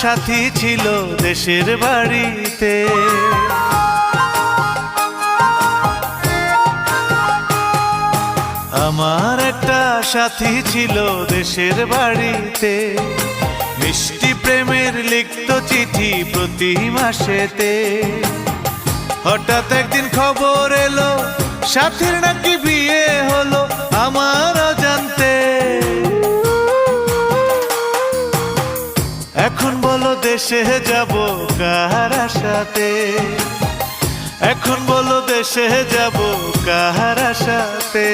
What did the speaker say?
সাথী ছিল দেশের বাড়িতে, আমার একটা সাথী ছিল দেশের বাড়িতে, মিষ্টি প্রেমের লিখত চিঠি প্রতি মাসেতে। হঠাৎ একদিন খবর এলো সাথীর নাকি বিয়ে হলো আমার অজান্তে। এখন বলো দেশে যাব কার আশাতে, এখন বলো দেশে যাব কার আশাতে।